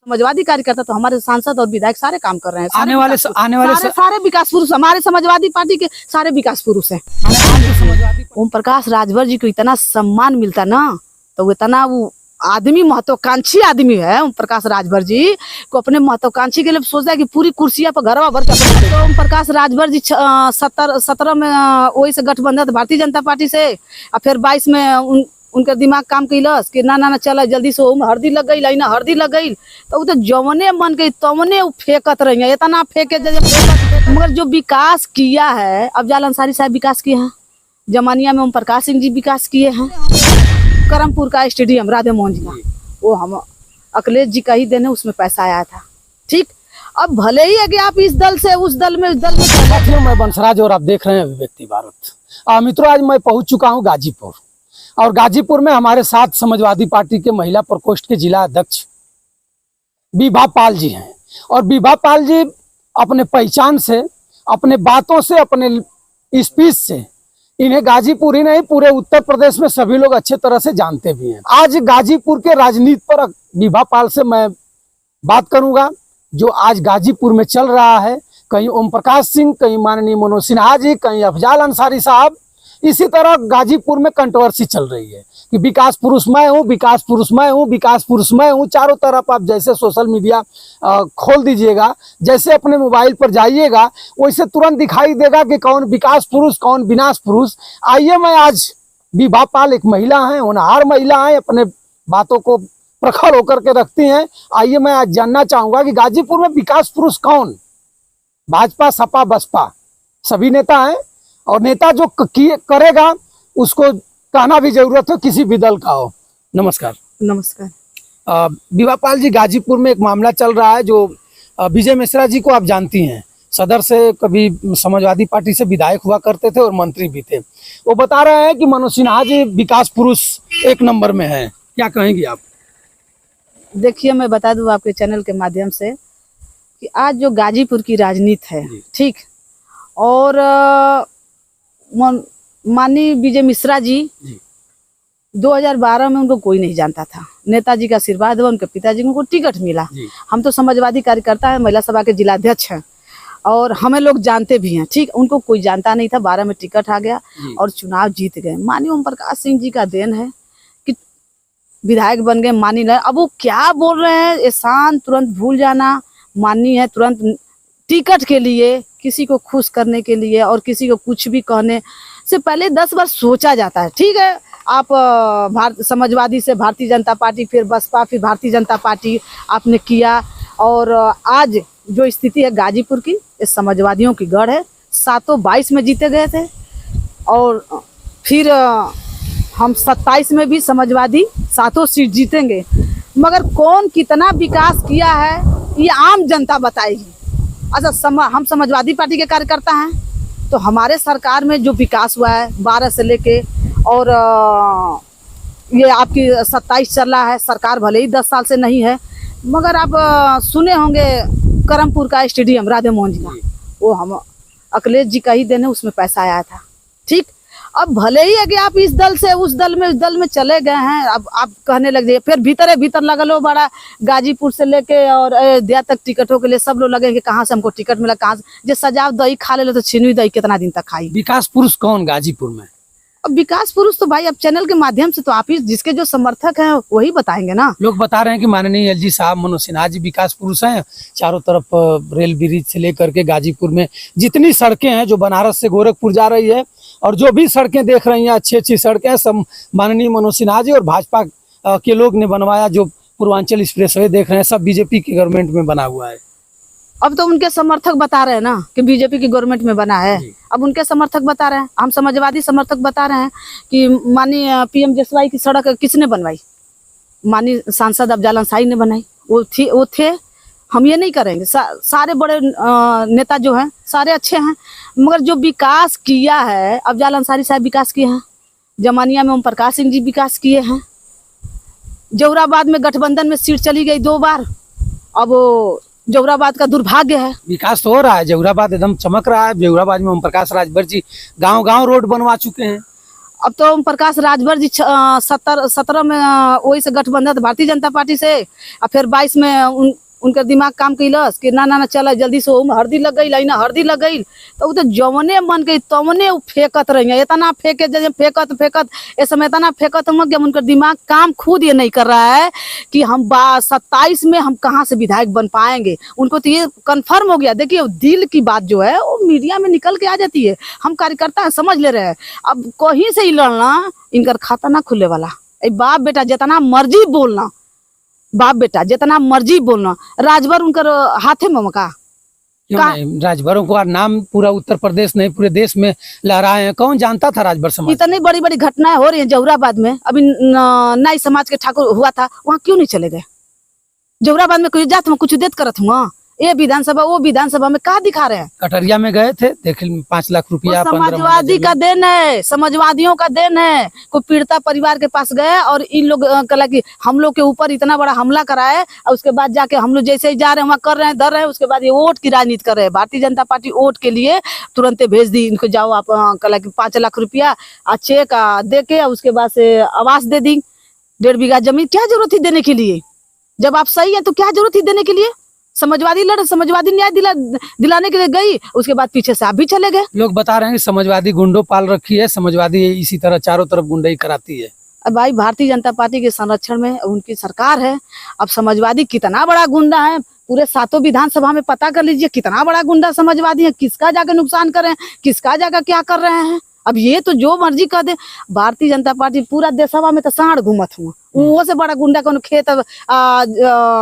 समाजवादी कार्यकर्ता तो हमारे सांसद और विधायक सारे काम कर रहे हैं। आने वाले सारे विकास पुरुष हमारे समाजवादी पार्टी के सारे विकास पुरुष हैं। ओम प्रकाश राजभर जी को इतना सम्मान मिलता ना, तो वो इतना वो आदमी महत्वाकांक्षी आदमी है। ओम प्रकाश राजभर जी को अपने महत्वाकांक्षी के लिए सोचता है कि पूरी कुर्सियां पर घरवा भर के। तो ओम प्रकाश राजभर जी 17 में वही से गठबंधन भारतीय जनता पार्टी से, और फिर 22 में उनका दिमाग काम कैलस कि ना चला जल्दी से हल्दी लग गई ना हल्दी लग गई, तो वो तो जवने मन गई तवने फेंकत रही है, इतना फेंके। मगर जो विकास किया है, अफजाल अंसारी साहब विकास किए हैं, जमानिया में ओम प्रकाश सिंह जी विकास किए हैं, करमपुर का स्टेडियम राधे मोहन जी का वो हम अखिलेश जी का ही देने, उसमें पैसा आया था। ठीक, अब भले ही है कि आप इस दल से उस दल में साथियों, मैं बंसराज और आप देख रहे हैं अभिव्यक्ति भारत। मित्रों, आज मैं पहुंच चुका हूं गाजीपुर, और गाजीपुर में हमारे साथ समाजवादी पार्टी के महिला प्रकोष्ठ के जिला अध्यक्ष विभा पाल जी हैं। और विभा पाल जी अपने पहचान से, अपने बातों से, अपने स्पीच से इन्हें गाजीपुर ही नहीं पूरे उत्तर प्रदेश में सभी लोग अच्छे तरह से जानते भी हैं। आज गाजीपुर के राजनीति पर विभा पाल से मैं बात करूंगा, जो आज गाजीपुर में चल रहा है। कहीं ओम प्रकाश सिंह, कहीं माननीय मनोज सिन्हा जी, कहीं अफजाल अंसारी साहब। इसी तरह गाजीपुर में कंट्रोवर्सी चल रही है कि विकास पुरुष मैं हूँ, विकास पुरुष मैं हूँ, विकास पुरुष मैं हूँ। चारों तरफ आप जैसे सोशल मीडिया खोल दीजिएगा, जैसे अपने मोबाइल पर जाइएगा, वैसे तुरंत दिखाई देगा कि कौन विकास पुरुष, कौन विनाश पुरुष। आइए, मैं आज विभा पाल एक महिला हैं, होनहार महिला हैं, अपने बातों को प्रखर होकर के रखती हैं। आइए, मैं आज जानना चाहूंगा कि गाजीपुर में विकास पुरुष कौन? भाजपा, सपा, बसपा सभी नेता हैं, और नेता जो करेगा उसको कहना भी जरूरत है, किसी भी दल का हो। नमस्कार। नमस्कार। विभा पाल जी, गाजीपुर में एक मामला चल रहा है, जो विजय मिश्रा जी को आप जानती हैं, सदर से कभी समाजवादी पार्टी से विधायक हुआ करते थे और मंत्री भी थे। वो बता रहे हैं कि मनोज सिन्हा जी विकास पुरुष 1 नंबर में है। क्या कहेंगी आप? देखिए, मैं बता दूं आपके चैनल के माध्यम से कि आज जो गाजीपुर की राजनीति है, ठीक, और माननीय विजय मिश्रा जी 2012 में उनको कोई नहीं जानता था। नेताजी का आशीर्वाद हुआ, उनके पिताजी को टिकट मिला। हम तो समाजवादी कार्यकर्ता है, महिला सभा के जिला अध्यक्ष हैं, और हमें लोग जानते भी हैं। ठीक, उनको कोई जानता नहीं था। 12 में टिकट आ गया और चुनाव जीत गए। माननीय ओम प्रकाश सिंह जी का देन है कि विधायक बन गए। माननीय अब वो क्या बोल रहे हैं, एहसान तुरंत भूल जाना। माननीय है तुरंत टिकट के लिए, किसी को खुश करने के लिए और किसी को कुछ भी कहने से पहले 10 बार सोचा जाता है। ठीक है, आप समाजवादी से भारतीय जनता पार्टी, फिर बसपा, फिर भारतीय जनता पार्टी आपने किया, और आज जो स्थिति है गाजीपुर की, इस समाजवादियों की गढ़ है। 722 में जीते गए थे, और फिर हम 27 में भी समाजवादी 7 सीट जीतेंगे। मगर कौन कितना विकास किया है ये आम जनता बताएगी। अच्छा, हम समाजवादी पार्टी के कार्यकर्ता हैं, तो हमारे सरकार में जो विकास हुआ है 12 से लेके, और ये आपकी 27 चल रहा है। सरकार भले ही 10 साल से नहीं है, मगर आप सुने होंगे करमपुर का स्टेडियम राधे मोहन जी का वो हम अखिलेश जी का ही देने, उसमें पैसा आया था। ठीक, अब भले ही है कि आप इस दल से उस दल में चले गए हैं, अब आप कहने लग जाइए, फिर भीतर लगल हो बड़ा। गाजीपुर से लेके और अयोध्या तक टिकटों के लिए सब लोग लगे कि कहाँ से हमको टिकट मिला, कहाँ से। जो सजाव दही खा ले तो छिनवी दही कितना दिन तक खाई। विकास पुरुष कौन गाजीपुर में? अब विकास पुरुष तो भाई अब चैनल के माध्यम से तो आप ही जिसके जो समर्थक हैं वही बताएंगे ना। लोग बता रहे हैं कि माननीय एलजी साहब, मनोज सिन्हा जी विकास पुरुष हैं। चारों तरफ रेल ब्रिज से लेकर के गाजीपुर में जितनी सड़कें हैं, जो बनारस से गोरखपुर जा रही है, और जो भी सड़कें देख रही हैं, अच्छी सड़कें, सब माननीय मनोज सिन्हा जी और भाजपा के लोग ने बनवाया। जो पूर्वांचल एक्सप्रेसवे देख रहे हैं, सब बीजेपी की गवर्नमेंट में बना हुआ है। अब तो उनके समर्थक बता रहे हैं ना कि बीजेपी की गवर्नमेंट में बना है। अब उनके समर्थक बता रहे हैं, हम समाजवादी समर्थक बता रहे हैं कि माननीय पीएम जसवाई की सड़क किसने बनवाई? माननीय सांसद अफजाल अंसारी ने बनाई। वो थे। हम ये नहीं करेंगे। सारे बड़े नेता जो हैं सारे अच्छे हैं, मगर जो विकास किया है, अफजाल अंसारी साहब विकास किए हैं, जमानिया में ओम प्रकाश सिंह जी विकास किए हैं, जहुराबाद में गठबंधन में सीट चली गई 2 बार। अब जहुराबाद का दुर्भाग्य है। विकास तो हो रहा है, जहुराबाद एकदम चमक रहा है। जहुराबाद में ओम प्रकाश राजभर जी गांव-गांव रोड बनवा चुके हैं। अब तो ओम प्रकाश राजभर जी 17 में वही से गठबंधन भारतीय जनता पार्टी से, और फिर 22 में उनका दिमाग काम कैलस कि ना ना ना चल जल्दी से ओम हल्दी लग गई ना हल्दी लग गई, तो वो तो जवने मन गई तवने फेंकत रही, इतना फेंके फेंकत फेंकत इस समय इतना फेंकत मत गया, उनका दिमाग काम खुद ये नहीं कर रहा है कि हम 27 में हम कहाँ से विधायक बन पाएंगे। उनको तो ये कन्फर्म हो गया। देखिए दिल की बात जो है वो मीडिया में निकल के आ जाती है, हम कार्यकर्ता हैं समझ ले रहे हैं। अब कहीं से ही लड़ना इनका खाता ना खुले वाला। बाप बेटा जितना मर्जी बोलना, बाप बेटा जितना मर्जी बोलना, राजभर उनकर हाथे में मका क्यों नहीं? राजभरों का नाम पूरा उत्तर प्रदेश नहीं पूरे देश में लहराए हैं। कौन जानता था राजभर समाज? इतनी बड़ी बड़ी घटनाएं हो रही हैं जौहराबाद में। अभी नाई समाज के ठाकुर हुआ था, वहाँ क्यों नहीं चले गए? जौहराबाद में कोई जात में कुछ देत करत हुआ, ये विधानसभा वो विधानसभा में कहा दिखा रहे हैं? कटरिया में गए थे, देख 5 लाख रुपया। समाजवादी का देन है, समाजवादियों का देन है। कोई पीड़िता परिवार के पास गए और इन लोग कहा कि हम लोग के ऊपर इतना बड़ा हमला कराए, और उसके बाद जाके हम लोग जैसे ही जा रहे हैं वहाँ कर रहे हैं धर रहे हैं, उसके बाद ये वोट की राजनीति कर रहे हैं। भारतीय जनता पार्टी वोट के लिए तुरंत भेज दी इनको, जाओ आप कहा कि 5 लाख रुपया चेक दे के उसके बाद से आवास दे दी 1.5 बीघा जमीन। क्या जरूरत थी देने के लिए? जब आप सही है तो क्या जरूरत थी देने के लिए? समाजवादी लड़, समाजवादी न्याय दिलाने के लिए गई, उसके बाद पीछे से आप भी चले गए। लोग बता रहे हैं कि समाजवादी गुंडों पाल रखी है, समाजवादी इसी तरह चारों तरफ गुंडाई कराती है। अब भाई भारतीय जनता पार्टी के संरक्षण में उनकी सरकार है। अब समाजवादी कितना बड़ा गुंडा है, पूरे 7 विधानसभा में पता कर लीजिए कितना बड़ा गुंडा समाजवादी है, किसका जाकर नुकसान कर रहे हैं, किसका जाकर क्या कर रहे हैं। अब ये तो जो मर्जी कर दे। भारतीय जनता पार्टी पूरा देशवा में तो सांड घूमत हुआ, वो से बड़ा गुंडा कौन खेत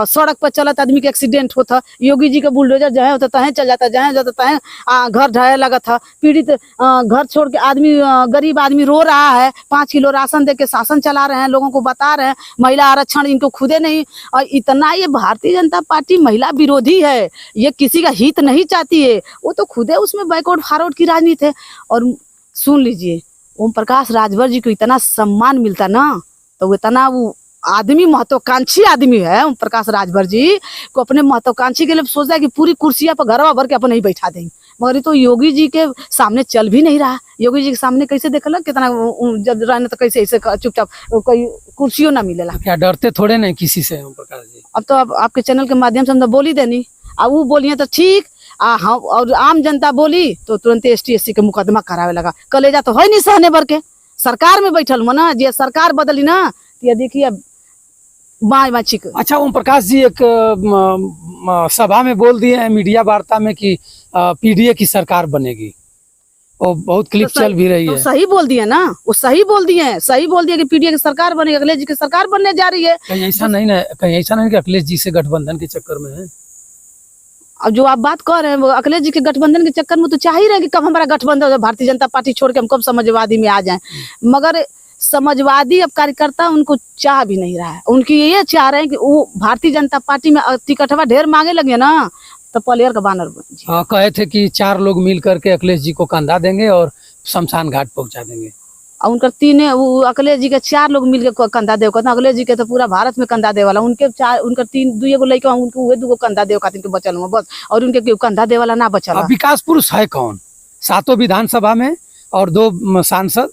सड़क पर चलत आदमी के एक्सीडेंट होता, योगी जी का बुलडोजर जहाँ होता तहे चल जाता, जहाँ जाता तहे घर ढहे लगा था। पीड़ित घर छोड़ के आदमी, गरीब आदमी रो रहा है, 5 किलो राशन दे के शासन चला रहे हैं, लोगों को बता रहे हैं महिला आरक्षण इनको खुदे नहीं। और इतना ये भारतीय जनता पार्टी महिला विरोधी है, ये किसी का हित नहीं चाहती है, वो तो खुदे उसमें बैकवर्ड फॉरवर्ड की राजनीति है। और सुन लीजिए ओम प्रकाश राजभर जी को इतना सम्मान मिलता ना, तो वो इतना वो आदमी महत्वाकांक्षी आदमी है। ओम प्रकाश राजभर जी को अपने महत्वाकांक्षी के लिए सोचता है कि पूरी कुर्सियां पर घरवा भर के अपन नहीं बैठा देंगे, मगर ये तो योगी जी के सामने चल भी नहीं रहा। योगी जी के सामने कैसे देखल कितना जब रहने तो कैसे ऐसे चुपचाप कोई कुर्सियों ना मिलेला। क्या डरते थोड़े नहीं किसी से ओम प्रकाश जी? अब तो आपके चैनल के माध्यम से हम तो बोली देनी, अब वो बोलिए तो ठीक, हम और आम जनता बोली तो तुरंत ST-SC के मुकदमा करावे लगा। कलेजा तो है नहीं सहने भर के, सरकार में बैठल मना जे सरकार बदली ना, ये देखिए माँ चिक। अच्छा ओम प्रकाश जी एक सभा में बोल दिए हैं मीडिया वार्ता में कि PDA की सरकार बनेगी, और बहुत क्लिप तो चल भी रही है। सही बोल दिए ना, वो सही बोल दिए हैं, सही बोल दिए कि PDA की सरकार बनेगी, अखिलेश जी की सरकार बनने जा रही है। कहीं ऐसा नहीं ना, कहीं ऐसा नहीं कि अखिलेश जी से गठबंधन के चक्कर में है? अब जो आप बात कर रहे हैं वो अखिलेश जी के गठबंधन के चक्कर में तो चाह ही रहे कि कब हमारा गठबंधन हो, भारतीय जनता पार्टी छोड़ के हम कब समाजवादी में आ जाएं। मगर समाजवादी अब कार्यकर्ता उनको चाह भी नहीं रहा है, उनकी ये चाह रहे हैं कि वो भारतीय जनता पार्टी में टिकटवा ढेर मांगे लगे ना तो पलेयर का बानर बन जाए। हाँ, कहे थे कि 4 लोग मिल करके अखिलेश जी को कंधा देंगे और शमशान घाट पहुंचा देंगे। और उनका 3 वो अखिलेश जी के 4 लोग मिलकर कंधा देव कहते, अखिलेश जी के तो पूरा भारत में कंधा दे वाला, उनके 4 उनका 2 लड़के उनके उहे 2 कंधा देव खातिर के बचल हुआ बस, और उनके कंधा दे वाला ना बचल। विकास पुरुष है कौन? 7 विधानसभा में और 2 सांसद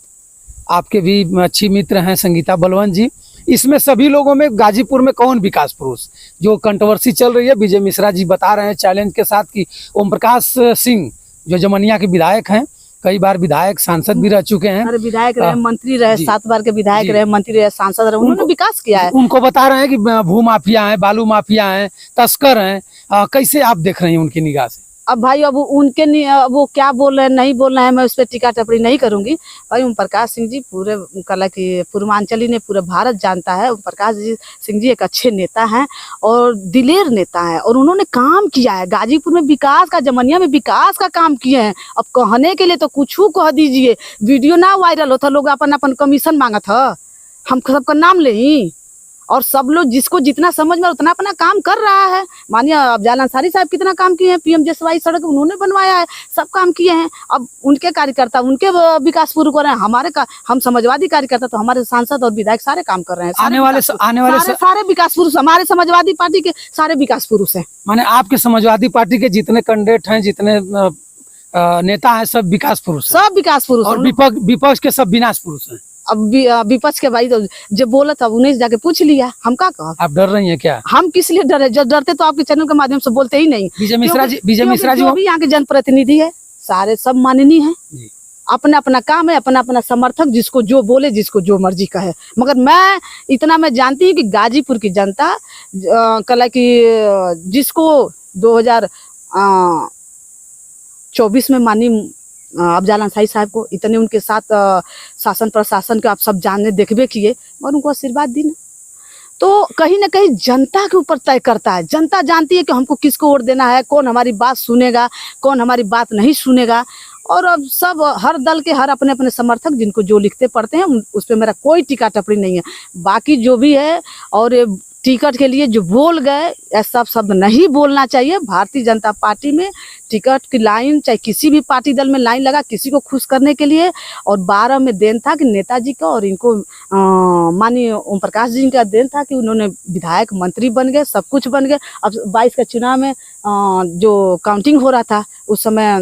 आपके भी अच्छी मित्र हैं संगीता बलवंत जी, इसमें सभी लोगों में गाजीपुर में कौन विकास पुरुष? जो कंट्रोवर्सी चल रही है, विजय मिश्रा जी बता रहे हैं चैलेंज के साथ कि ओम प्रकाश सिंह जो जमनिया के विधायक हैं, कई बार विधायक सांसद भी रह चुके हैं, अरे विधायक रहे, मंत्री रहे, 7 बार के विधायक रहे, मंत्री रहे, सांसद रहे, उन्होंने विकास किया है। उनको बता रहे हैं कि भू माफिया हैं, बालू माफिया हैं, तस्कर हैं। कैसे आप देख रहे हैं उनकी निगाह से? अब भाई अब उनके वो क्या बोल रहे हैं नहीं बोल रहे हैं, मैं उस पर टीका टिप्पणी नहीं करूंगी। भाई ओम प्रकाश सिंह जी पूरे कला की पूर्वांचली ने पूरे भारत जानता है। ओम प्रकाश सिंह जी एक अच्छे नेता हैं और दिलेर नेता हैं, और उन्होंने काम किया है गाजीपुर में विकास का, जमनिया में विकास का काम किए हैं। अब कहने के लिए तो कुछ कह दीजिए, वीडियो ना वायरल होता, लोग अपन अपन कमीशन मांगा था, हम सबका नाम ले, और सब लोग जिसको जितना समझ में उतना अपना काम कर रहा है। मानिए अफजल अंसारी साहब कितना काम किए हैं, PMJSY सड़क उन्होंने बनवाया है, सब काम किए हैं। अब उनके कार्यकर्ता उनके विकास पूर्ण कर रहे हैं, हमारे का हम समाजवादी कार्यकर्ता तो हमारे सांसद और विधायक सारे काम कर रहे हैं। आने वाले सारे विकास पुरुष हमारे समाजवादी पार्टी के सारे विकास पुरुष हैं। माने आपके समाजवादी पार्टी के जितने कैंडिडेट हैं, जितने नेता है सब विकास पुरुष हैं। सब विकास पुरुष और हैं। विपक्ष के सब विनाश पुरुष हैं। अब विपक्ष के भाई तो जब बोला था उन्हें जाके पूछ लिया, हम का कहा। आप डर रही हैं क्या? हम किस लिए डरे? जब डरते तो आपके चैनल के माध्यम से बोलते ही नहीं। विजय मिश्रा जी जो भी यहाँ के जनप्रतिनिधि है सारे सब माननीय हैं, अपना अपना काम है, अपना अपना समर्थक जिसको जो बोले, जिसको जो मर्जी कहे। मगर मैं इतना मैं जानती हूँ कि गाजीपुर की जनता कल की जिसको 2024 में माननीय अफजल अंसारी साहब को इतने उनके साथ शासन प्रशासन के आप सब जानने देखबे किए, और उनको आशीर्वाद दी ना, तो कहीं ना कहीं जनता के ऊपर तय करता है। जनता जानती है कि हमको किसको वोट देना है, कौन हमारी बात सुनेगा, कौन हमारी बात नहीं सुनेगा। और अब सब हर दल के हर अपने अपने समर्थक जिनको जो लिखते पढ़ते हैं उस पर मेरा कोई टीका टिप्पणी नहीं है। बाकी जो भी है और ये टिकट के लिए जो बोल गए ऐसा सब नहीं बोलना चाहिए। भारतीय जनता पार्टी में टिकट की लाइन चाहे किसी भी पार्टी दल में लाइन लगा किसी को खुश करने के लिए, और 12 में देन था कि नेताजी का और इनको माननीय ओम प्रकाश जी का देन था कि उन्होंने विधायक मंत्री बन गए, सब कुछ बन गए। अब 22 का चुनाव में जो काउंटिंग हो रहा था उस समय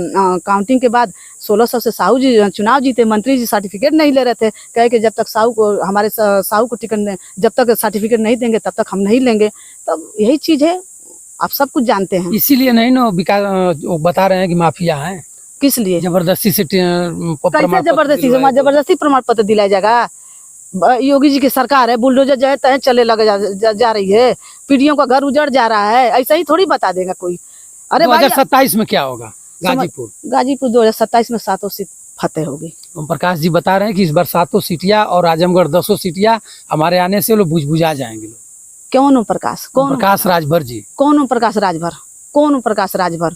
काउंटिंग के बाद 1600 से साहू जी चुनाव जीते, मंत्री जी सर्टिफिकेट नहीं ले रहे थे, कहे कि जब तक साहू को हमारे साहू को टिकट जब तक सर्टिफिकेट नहीं देंगे तब तक हम नहीं लेंगे। तब यही चीज है, आप सब कुछ जानते हैं। इसीलिए नहीं ना वो बता रहे हैं कि माफिया हैं। किस लिए? जबरदस्ती से कैसे जबरदस्ती प्रमाण पत्र दिलाया जाएगा? योगी जी की सरकार है, बुलडोजर जो है तय चले लगे जा रही है, पीढ़ियों का घर उजड़ जा रहा है, ऐसा ही थोड़ी बता देगा कोई। अरे 2027 में क्या होगा? गाजीपुर 2027 में 7 सीट फतेह होगी। ओम प्रकाश जी बता रहे हैं कि इस बार 7 सीटियां और आजमगढ़ 10 सीटियां हमारे आने से लोग बुझबुझा जाएंगे। लोग कौन ओम प्रकाश? कौन प्रकाश राजभर जी? कौन ओम प्रकाश राजभर? कौन ओम प्रकाश राजभर?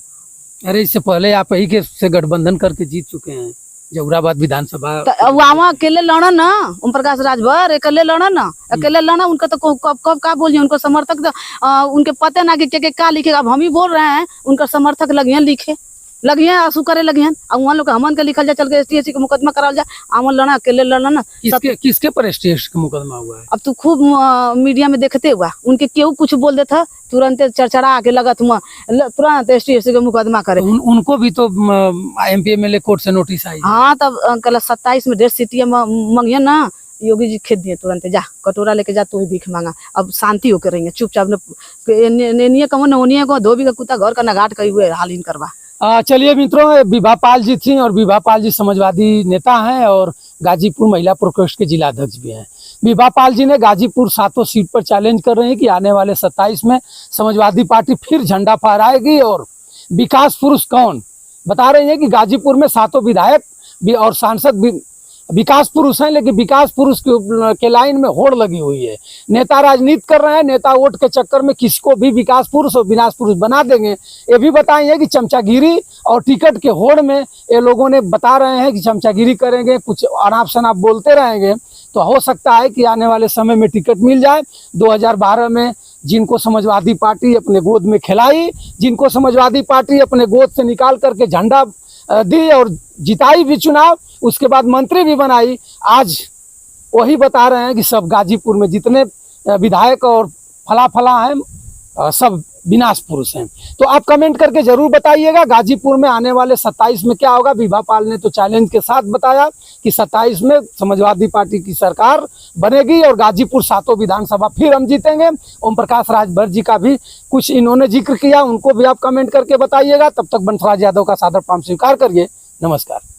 अरे इससे पहले आप ही के से गठबंधन करके जीत चुके हैं जहुराबाद विधानसभा। वहाँ अकेले लड़ा ना ओम प्रकाश राजभर, अकेले लड़ा ना, अकेले लड़ा। उनका तो कब का बोलिए, उनको समर्थक उनके पते ना कि क्या लिखेगा। अब हम ही बोल रहे हैं उनका समर्थक लगिए लिखे, लगिए आंसू करे लगिए। अब वहाँ लोग हमन के लिखल जाए, चल के ST/SC का मुकदमा कराल जाए। आमन लड़ा अकेले लड़ा ना। किसके पर ST/SC का मुकदमा हुआ है? अब तू खूब मीडिया में देखते हुआ उनके क्यों कुछ बोल देता तुरंत चरचरा आके लगा तुम तुरंत ST/SC का मुकदमा करे। उनको भी तो MP MLA कोर्ट से नोटिस आई। हाँ, तब कल 27 में 1.5 सीटियां मांगिए ना, योगी जी खेद दिए तुरंत, जा कटोरा लेके जा, तू ही भीख मांगा। अब शांति होकर रही है चुपचाप को धोबी का कुत्ता घर का नगाट कही हुए हाल इन करवा। चलिए मित्रों, विभा पाल जी थी और विभा पाल जी समाजवादी नेता हैं और गाजीपुर महिला प्रकोष्ठ के जिला अध्यक्ष भी हैं। विभा पाल जी ने गाजीपुर 7 सीट पर चैलेंज कर रहे हैं कि आने वाले 27 में समाजवादी पार्टी फिर झंडा फहराएगी। और विकास पुरुष कौन? बता रहे हैं कि गाजीपुर में 7 विधायक और सांसद विकास पुरुष हैं, लेकिन विकास पुरुष के लाइन में होड़ लगी हुई है। नेता राजनीति कर रहे हैं, नेता वोट के चक्कर में किसको भी विकास पुरुष और विनाश पुरुष बना देंगे। ये भी बताएंगे कि चमचागिरी और टिकट के होड़ में ये लोगों ने बता रहे हैं कि चमचागिरी करेंगे, कुछ अनाप शनाप बोलते रहेंगे, तो हो सकता है कि आने वाले समय में टिकट मिल जाए। 2012 में जिनको समाजवादी पार्टी अपने गोद में खिलाई, जिनको समाजवादी पार्टी अपने गोद से निकाल करके झंडा दी और जिताई भी चुनाव, उसके बाद मंत्री भी बनाई, आज वही बता रहे हैं कि सब गाजीपुर में जितने विधायक और फला हैं सब विनाश पुरुष हैं। तो आप कमेंट करके जरूर बताइएगा गाजीपुर में आने वाले 27 में क्या होगा। विभा पाल ने तो चैलेंज के साथ बताया कि 27 में समाजवादी पार्टी की सरकार बनेगी और गाजीपुर 7 विधानसभा फिर हम जीतेंगे। ओम प्रकाश राजभर जी का भी कुछ इन्होंने जिक्र किया, उनको भी आप कमेंट करके बताइएगा। तब तक बंसराज यादव का सादर प्रणाम स्वीकार करिए। नमस्कार।